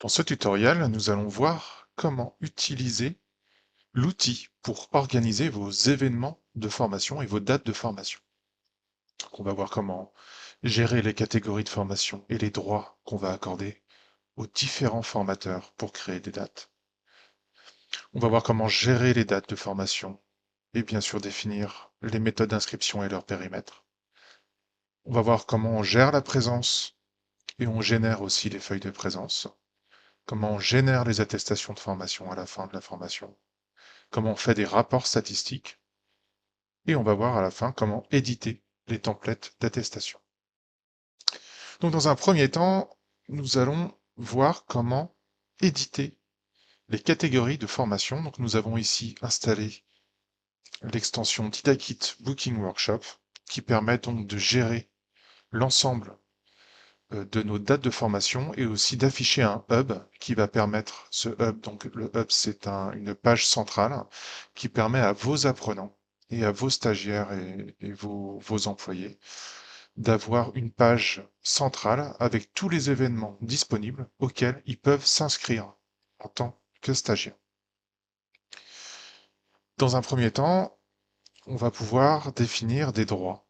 Dans ce tutoriel, nous allons voir comment utiliser l'outil pour organiser vos événements de formation et vos dates de formation. Donc, on va voir comment gérer les catégories de formation et les droits qu'on va accorder aux différents formateurs pour créer des dates. On va voir comment gérer les dates de formation et bien sûr définir les méthodes d'inscription et leur périmètre. On va voir comment on gère la présence et on génère aussi les feuilles de présence. Comment on génère les attestations de formation à la fin de la formation. Comment on fait des rapports statistiques, et on va voir à la fin comment éditer les templates d'attestation. Donc dans un premier temps, nous allons voir comment éditer les catégories de formation. Donc nous avons ici installé l'extension DidaKit Booking Workshop qui permet donc de gérer l'ensemble de nos dates de formation et aussi d'afficher un hub qui va permettre, ce hub, donc le hub c'est une page centrale qui permet à vos apprenants et à vos stagiaires et vos employés d'avoir une page centrale avec tous les événements disponibles auxquels ils peuvent s'inscrire en tant que stagiaires. Dans un premier temps, on va pouvoir définir des droits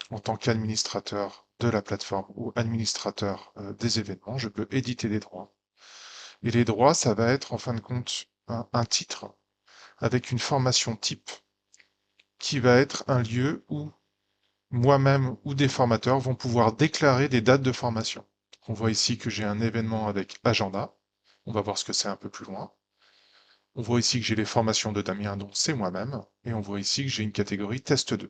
en tant qu'administrateur de la plateforme ou administrateur des événements. Je peux éditer des droits. Et les droits, ça va être en fin de compte un titre avec une formation type qui va être un lieu où moi-même ou des formateurs vont pouvoir déclarer des dates de formation. On voit ici que j'ai un événement avec agenda. On va voir ce que c'est un peu plus loin. On voit ici que j'ai les formations de Damien, donc c'est moi-même. Et on voit ici que j'ai une catégorie test 2.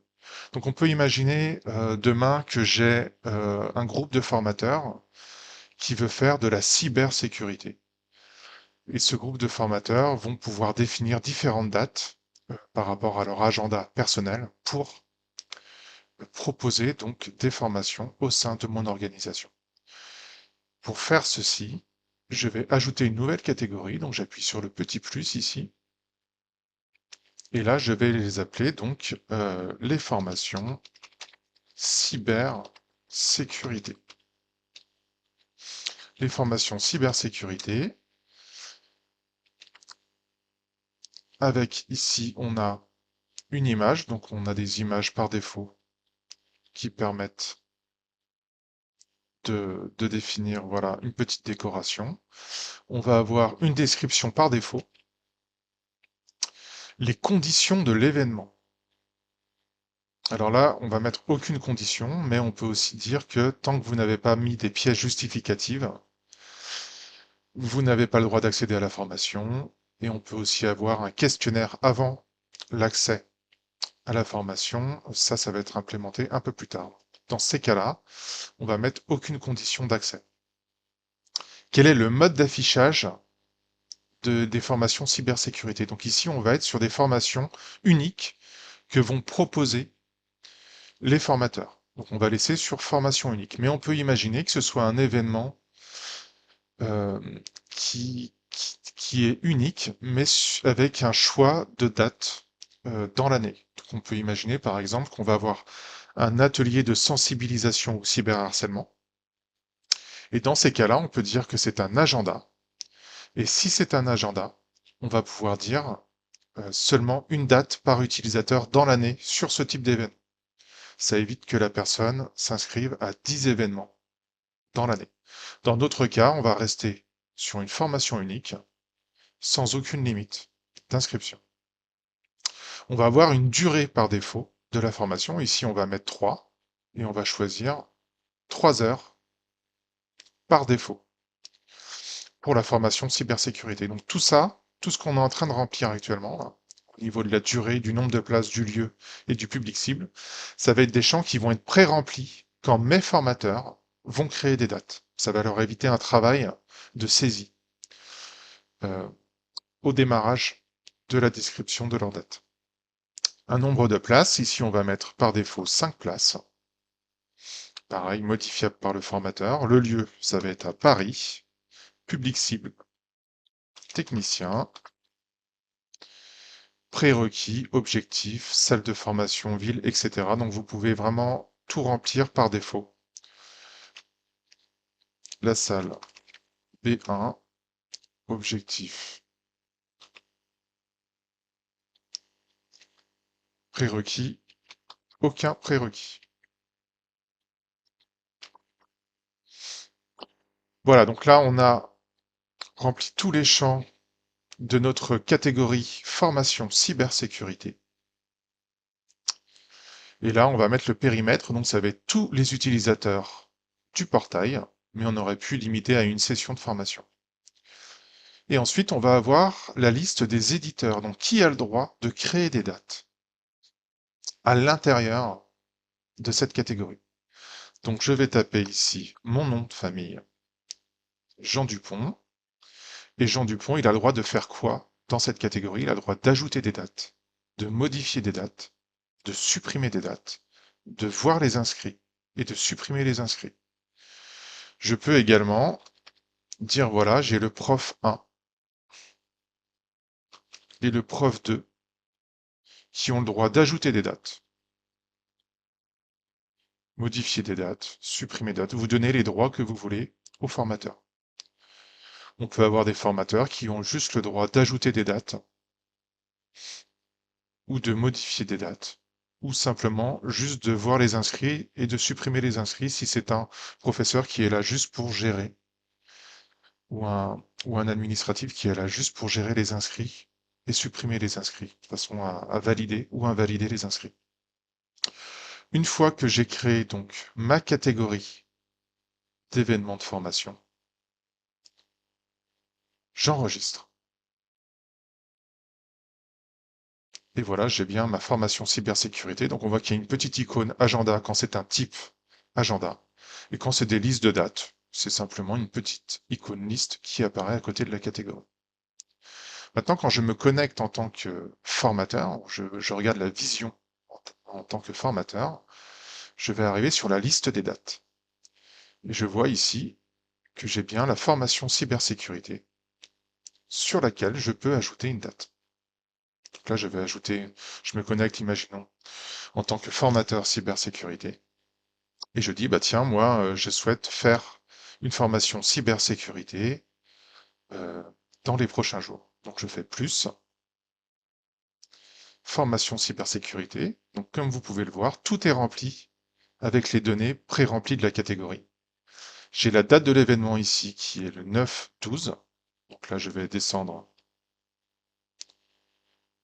Donc on peut imaginer demain que j'ai un groupe de formateurs qui veut faire de la cybersécurité. Et ce groupe de formateurs vont pouvoir définir différentes dates par rapport à leur agenda personnel pour proposer donc des formations au sein de mon organisation. Pour faire ceci, je vais ajouter une nouvelle catégorie, donc j'appuie sur le petit plus ici, et là je vais les appeler donc les formations cybersécurité. Les formations cybersécurité, avec ici on a une image, donc on a des images par défaut qui permettent de définir voilà, une petite décoration. On va avoir une description par défaut, les conditions de l'événement. Alors là, on va mettre aucune condition, mais on peut aussi dire que tant que vous n'avez pas mis des pièces justificatives, vous n'avez pas le droit d'accéder à la formation, et on peut aussi avoir un questionnaire avant l'accès à la formation. Ça va être implémenté un peu plus tard. Dans ces cas-là, on va mettre aucune condition d'accès. Quel est le mode d'affichage des formations cybersécurité? Donc ici, on va être sur des formations uniques que vont proposer les formateurs. Donc on va laisser sur formation unique. Mais on peut imaginer que ce soit un événement euh, qui est unique, mais avec un choix de date dans l'année. Donc on peut imaginer par exemple qu'on va avoir un atelier de sensibilisation au cyberharcèlement. Et dans ces cas-là, on peut dire que c'est un agenda. Et si c'est un agenda, on va pouvoir dire seulement une date par utilisateur dans l'année sur ce type d'événement. Ça évite que la personne s'inscrive à 10 événements dans l'année. Dans d'autres cas, on va rester sur une formation unique, sans aucune limite d'inscription. On va avoir une durée par défaut de la formation. Ici, on va mettre 3 et on va choisir 3 heures par défaut pour la formation cybersécurité. Donc tout ça, tout ce qu'on est en train de remplir actuellement, là, au niveau de la durée, du nombre de places, du lieu et du public cible, ça va être des champs qui vont être pré-remplis quand mes formateurs vont créer des dates. Ça va leur éviter un travail de saisie euh, au démarrage de la description de leur date. Un nombre de places, ici on va mettre par défaut 5 places. Pareil, modifiable par le formateur. Le lieu, ça va être à Paris. Public cible, technicien. Prérequis, objectifs, salle de formation, ville, etc. Donc vous pouvez vraiment tout remplir par défaut. La salle B1, Objectif. Prérequis. Aucun prérequis. Voilà, donc là, on a rempli tous les champs de notre catégorie formation cybersécurité. Et là, on va mettre le périmètre, donc ça va être tous les utilisateurs du portail, mais on aurait pu limiter à une session de formation. Et ensuite, on va avoir la liste des éditeurs, donc qui a le droit de créer des dates à l'intérieur de cette catégorie. Donc je vais taper ici mon nom de famille, Jean Dupont, et Jean Dupont, il a le droit de faire quoi dans cette catégorie? Il a le droit d'ajouter des dates, de modifier des dates, de supprimer des dates, de voir les inscrits et de supprimer les inscrits. Je peux également dire, voilà, j'ai le prof 1 et le prof 2 qui ont le droit d'ajouter des dates, modifier des dates, supprimer des dates. Vous donnez les droits que vous voulez au formateur. On peut avoir des formateurs qui ont juste le droit d'ajouter des dates ou de modifier des dates, ou simplement juste de voir les inscrits et de supprimer les inscrits si c'est un professeur qui est là juste pour gérer, ou un administratif qui est là juste pour gérer les inscrits et supprimer les inscrits, de façon à valider ou invalider les inscrits. Une fois que j'ai créé donc ma catégorie d'événements de formation, j'enregistre. Et voilà, j'ai bien ma formation cybersécurité. Donc on voit qu'il y a une petite icône agenda quand c'est un type agenda. Et quand c'est des listes de dates, c'est simplement une petite icône liste qui apparaît à côté de la catégorie. Maintenant, quand je me connecte en tant que formateur, je regarde la vision en tant que formateur, je vais arriver sur la liste des dates. Et je vois ici que j'ai bien la formation cybersécurité sur laquelle je peux ajouter une date. Donc là, je vais ajouter, je me connecte, imaginons, en tant que formateur cybersécurité. Et je dis, bah tiens, moi, je souhaite faire une formation cybersécurité euh, dans les prochains jours. Donc je fais plus, formation cybersécurité. Donc comme vous pouvez le voir, tout est rempli avec les données pré-remplies de la catégorie. J'ai la date de l'événement ici qui est le 9-12. Donc là, je vais descendre.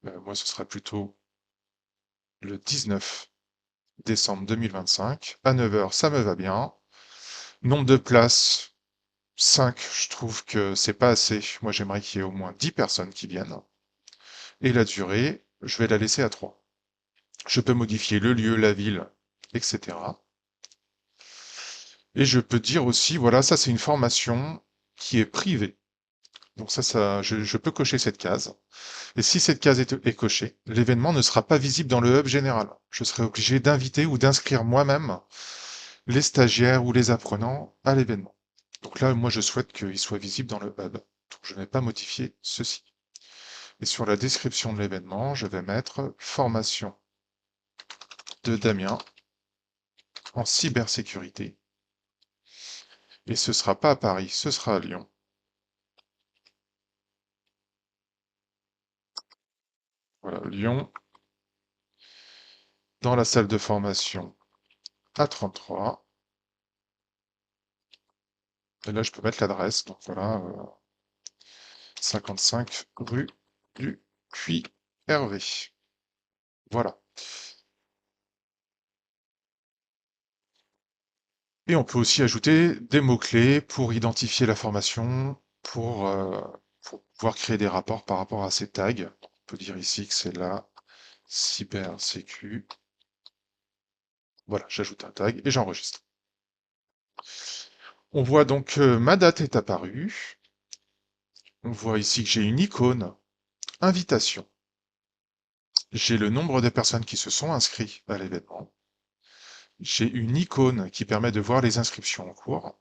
Moi, ce sera plutôt le 19 décembre 2025. À 9 heures, ça me va bien. Nombre de places, 5, je trouve que c'est pas assez. Moi, j'aimerais qu'il y ait au moins 10 personnes qui viennent. Et la durée, je vais la laisser à 3. Je peux modifier le lieu, la ville, etc. Et je peux dire aussi, voilà, ça c'est une formation qui est privée. Donc ça je peux cocher cette case. Et si cette case est cochée, l'événement ne sera pas visible dans le hub général. Je serai obligé d'inviter ou d'inscrire moi-même les stagiaires ou les apprenants à l'événement. Donc là, moi, je souhaite qu'il soit visible dans le hub. Donc je ne vais pas modifier ceci. Et sur la description de l'événement, je vais mettre formation de Damien en cybersécurité. Et ce ne sera pas à Paris, ce sera à Lyon. Voilà, Lyon, dans la salle de formation A33. Et là, je peux mettre l'adresse. Donc voilà, 55 rue du Puy Hervé. Voilà. Et on peut aussi ajouter des mots-clés pour identifier la formation, pour pouvoir créer des rapports par rapport à ces tags. On peut dire ici que c'est la cybersécu. Voilà, j'ajoute un tag et j'enregistre. On voit donc que ma date est apparue. On voit ici que j'ai une icône, invitation. J'ai le nombre de personnes qui se sont inscrites à l'événement. J'ai une icône qui permet de voir les inscriptions en cours.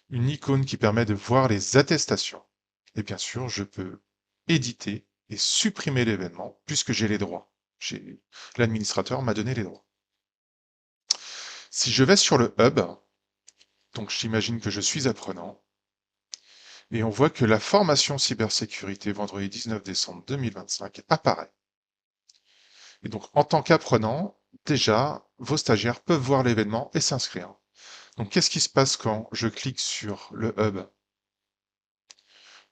Une icône qui permet de voir les attestations. Et bien sûr, je peux éditer et supprimer l'événement puisque j'ai les droits. L'administrateur m'a donné les droits. Si je vais sur le hub, donc j'imagine que je suis apprenant, Et on voit que la formation cybersécurité vendredi 19 décembre 2025 apparaît. Et donc, en tant qu'apprenant, déjà, vos stagiaires peuvent voir l'événement et s'inscrire. Donc, qu'est-ce qui se passe quand je clique sur le hub?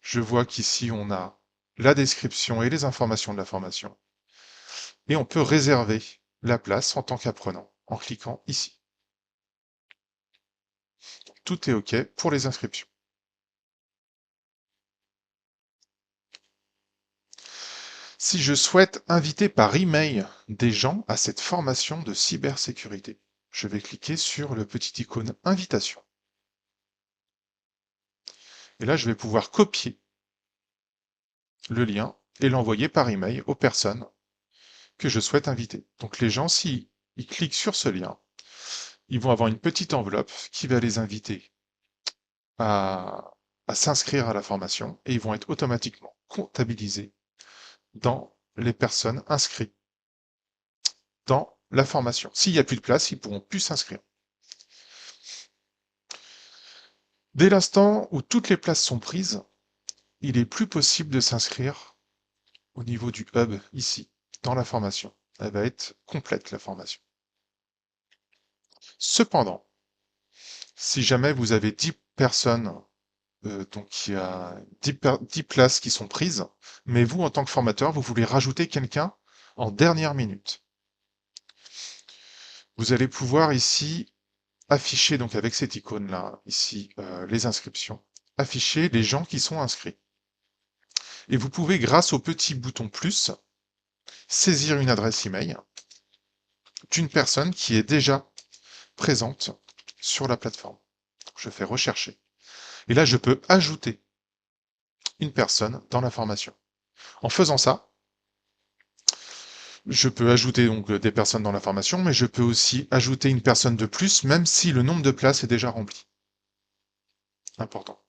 Je vois qu'ici, on a la description et les informations de la formation. Et on peut réserver la place en tant qu'apprenant en cliquant ici. Tout est OK pour les inscriptions. Si je souhaite inviter par email des gens à cette formation de cybersécurité, je vais cliquer sur le petit icône invitation. Et là, je vais pouvoir copier le lien et l'envoyer par email aux personnes que je souhaite inviter. Donc les gens, s'ils cliquent sur ce lien, ils vont avoir une petite enveloppe qui va les inviter à, s'inscrire à la formation et ils vont être automatiquement comptabilisés dans les personnes inscrites dans la formation. S'il n'y a plus de place, ils ne pourront plus s'inscrire. Dès l'instant où toutes les places sont prises, il est plus possible de s'inscrire au niveau du hub ici, dans la formation. Elle va être complète, la formation. Cependant, si jamais vous avez 10 personnes, donc il y a 10 places qui sont prises, mais vous, en tant que formateur, vous voulez rajouter quelqu'un en dernière minute. Vous allez pouvoir ici afficher, donc avec cette icône-là, ici, les inscriptions, afficher les gens qui sont inscrits. Et vous pouvez, grâce au petit bouton plus, saisir une adresse email d'une personne qui est déjà présente sur la plateforme. Je fais rechercher. Et là, je peux ajouter une personne dans la formation. En faisant ça, je peux ajouter donc des personnes dans la formation, mais je peux aussi ajouter une personne de plus, même si le nombre de places est déjà rempli. Important.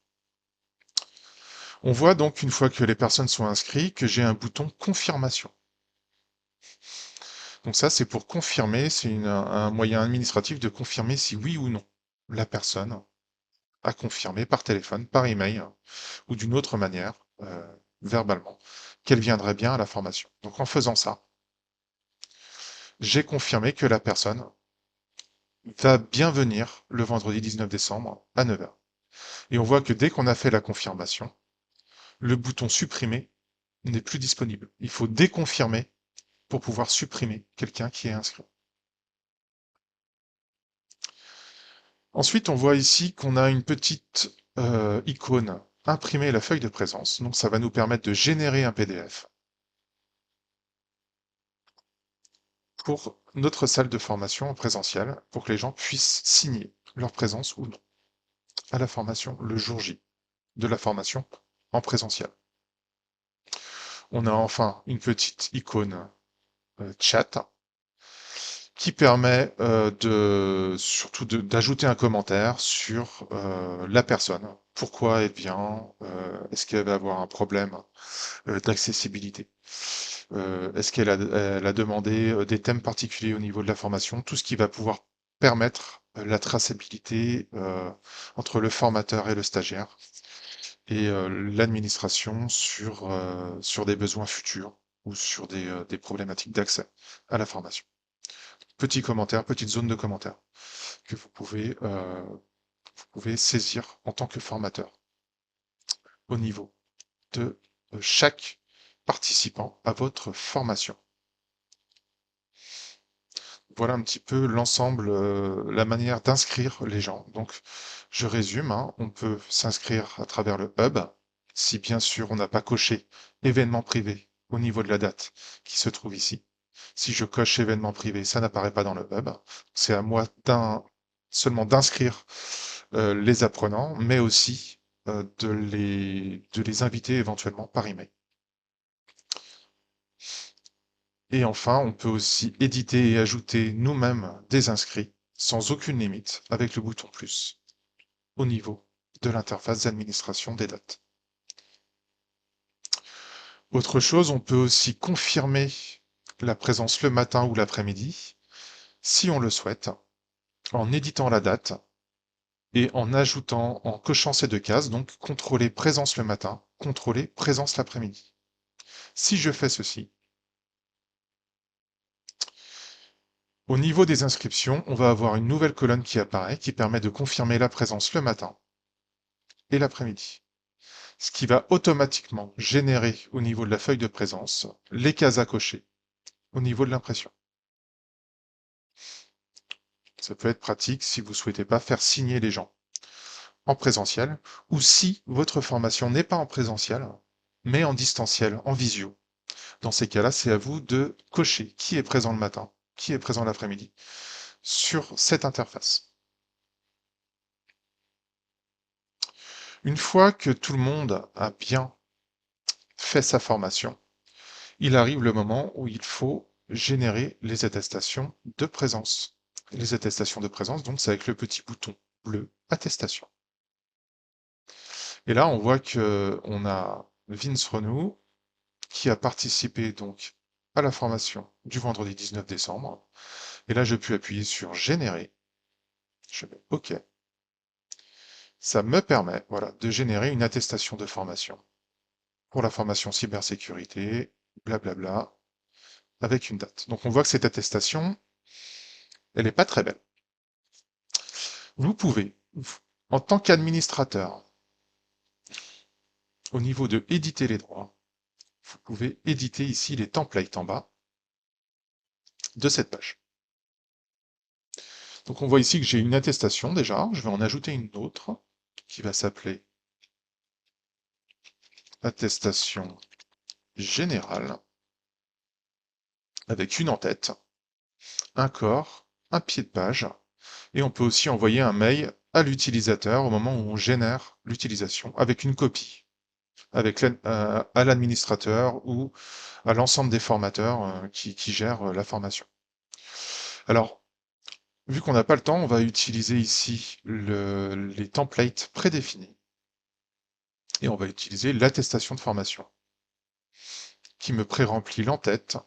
On voit donc, une fois que les personnes sont inscrites, que j'ai un bouton confirmation. Donc ça, c'est pour confirmer, c'est un moyen administratif de confirmer si oui ou non la personne a confirmé par téléphone, par email ou d'une autre manière, verbalement, qu'elle viendrait bien à la formation. Donc en faisant ça, j'ai confirmé que la personne va bien venir le vendredi 19 décembre à 9 h. Et on voit que dès qu'on a fait la confirmation, le bouton supprimer n'est plus disponible. Il faut déconfirmer pour pouvoir supprimer quelqu'un qui est inscrit. Ensuite, on voit ici qu'on a une petite icône imprimer la feuille de présence. Donc ça va nous permettre de générer un PDF pour notre salle de formation en présentiel, pour que les gens puissent signer leur présence ou non à la formation le jour J de la formation en présentiel. On a enfin une petite icône chat qui permet surtout d'ajouter un commentaire sur la personne. Pourquoi elle vient, est-ce qu'elle va avoir un problème d'accessibilité, est-ce qu'elle elle a demandé des thèmes particuliers au niveau de la formation, tout ce qui va pouvoir permettre la traçabilité entre le formateur et le stagiaire et l'administration sur des besoins futurs ou sur des problématiques d'accès à la formation. Petit commentaire, petite zone de commentaire que vous pouvez saisir en tant que formateur au niveau de chaque participant à votre formation. Voilà un petit peu l'ensemble, la manière d'inscrire les gens. Donc, je résume, hein, on peut s'inscrire à travers le hub, si bien sûr on n'a pas coché événement privé au niveau de la date qui se trouve ici. Si je coche événement privé, ça n'apparaît pas dans le hub. C'est à moi seulement d'inscrire les apprenants, mais aussi de les inviter éventuellement par email. Et enfin, on peut aussi éditer et ajouter nous-mêmes des inscrits sans aucune limite avec le bouton plus au niveau de l'interface d'administration des dates. Autre chose, on peut aussi confirmer la présence le matin ou l'après-midi, si on le souhaite, en éditant la date et en ajoutant, en cochant ces deux cases, donc contrôler présence le matin, contrôler présence l'après-midi. Si je fais ceci, au niveau des inscriptions, on va avoir une nouvelle colonne qui apparaît, qui permet de confirmer la présence le matin et l'après-midi. Ce qui va automatiquement générer au niveau de la feuille de présence les cases à cocher au niveau de l'impression. Ça peut être pratique si vous ne souhaitez pas faire signer les gens en présentiel ou si votre formation n'est pas en présentiel, mais en distanciel, en visio. Dans ces cas-là, c'est à vous de cocher qui est présent le matin, qui est présent l'après-midi sur cette interface. Une fois que tout le monde a bien fait sa formation, il arrive le moment où il faut générer les attestations de présence. Les attestations de présence, donc, c'est avec le petit bouton bleu attestation. Et là, on voit que on a Vince Renou qui a participé donc à la formation du vendredi 19 décembre. Et là, je peux appuyer sur générer. Je mets OK. Ça me permet, voilà, de générer une attestation de formation pour la formation cybersécurité, blablabla, avec une date. Donc on voit que cette attestation, elle n'est pas très belle. Vous pouvez, en tant qu'administrateur, au niveau de éditer les droits, vous pouvez éditer ici les templates en bas de cette page. Donc on voit ici que j'ai une attestation déjà, je vais en ajouter une autre qui va s'appeler attestation générale avec une en-tête, un corps, un pied de page, et on peut aussi envoyer un mail à l'utilisateur au moment où on génère l'utilisation avec une copie, à l'administrateur ou à l'ensemble des formateurs qui gèrent la formation. Alors, vu qu'on n'a pas le temps, on va utiliser ici les templates prédéfinis et on va utiliser l'attestation de formation qui me pré-remplit l'en-tête,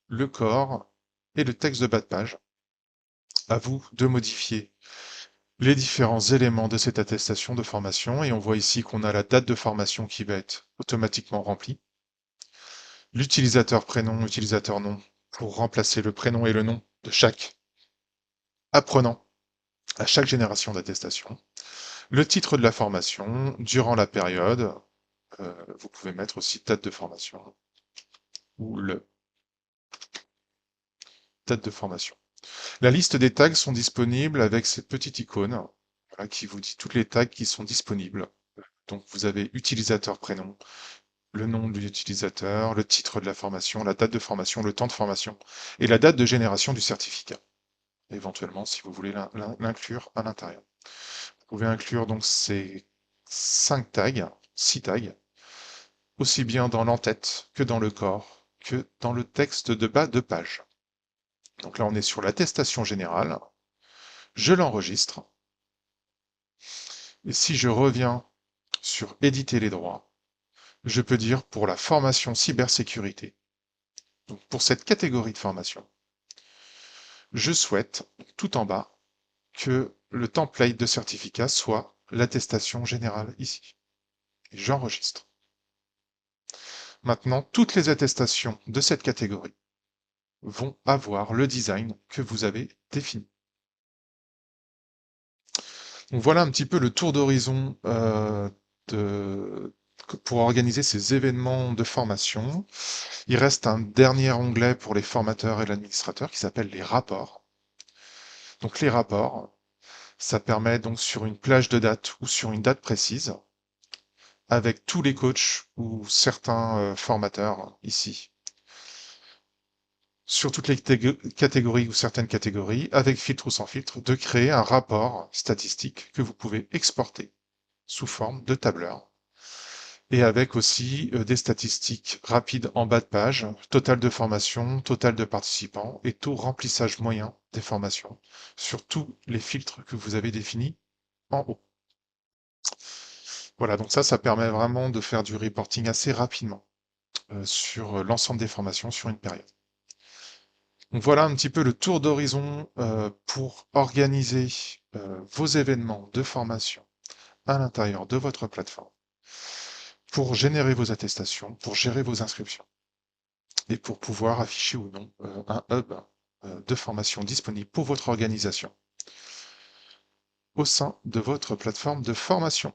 le corps et le texte de bas de page. À vous de modifier les différents éléments de cette attestation de formation et on voit ici qu'on a la date de formation qui va être automatiquement remplie, l'utilisateur prénom, utilisateur nom pour remplacer le prénom et le nom de chaque apprenant à chaque génération d'attestation, le titre de la formation, durant la période, vous pouvez mettre aussi date de formation ou le date de formation. La liste des tags sont disponibles avec cette petite icône voilà, qui vous dit toutes les tags qui sont disponibles. Donc vous avez utilisateur prénom, le nom de l'utilisateur, le titre de la formation, la date de formation, le temps de formation et la date de génération du certificat. Éventuellement, si vous voulez l'inclure à l'intérieur. Vous pouvez inclure donc ces 5 tags, 6 tags, aussi bien dans l'en-tête que dans le corps, que dans le texte de bas de page. Donc là, on est sur l'attestation générale. Je l'enregistre. Et si je reviens sur éditer les droits, je peux dire pour la formation cybersécurité, donc pour cette catégorie de formation, je souhaite, tout en bas, que le template de certificat soit l'attestation générale ici. Et j'enregistre. Maintenant, toutes les attestations de cette catégorie vont avoir le design que vous avez défini. Donc voilà un petit peu le tour d'horizon pour organiser ces événements de formation. Il reste un dernier onglet pour les formateurs et l'administrateur qui s'appelle les rapports. Donc les rapports, ça permet donc sur une plage de date ou sur une date précise, avec tous les coachs ou certains formateurs ici, sur toutes les catégories ou certaines catégories, avec filtre ou sans filtre, de créer un rapport statistique que vous pouvez exporter sous forme de tableur. Et avec aussi des statistiques rapides en bas de page, total de formation, total de participants et taux remplissage moyen des formations sur tous les filtres que vous avez définis en haut. Voilà, donc ça permet vraiment de faire du reporting assez rapidement sur l'ensemble des formations sur une période. Donc voilà un petit peu le tour d'horizon pour organiser vos événements de formation à l'intérieur de votre plateforme, pour générer vos attestations, pour gérer vos inscriptions et pour pouvoir afficher ou non un hub de formation disponible pour votre organisation au sein de votre plateforme de formation.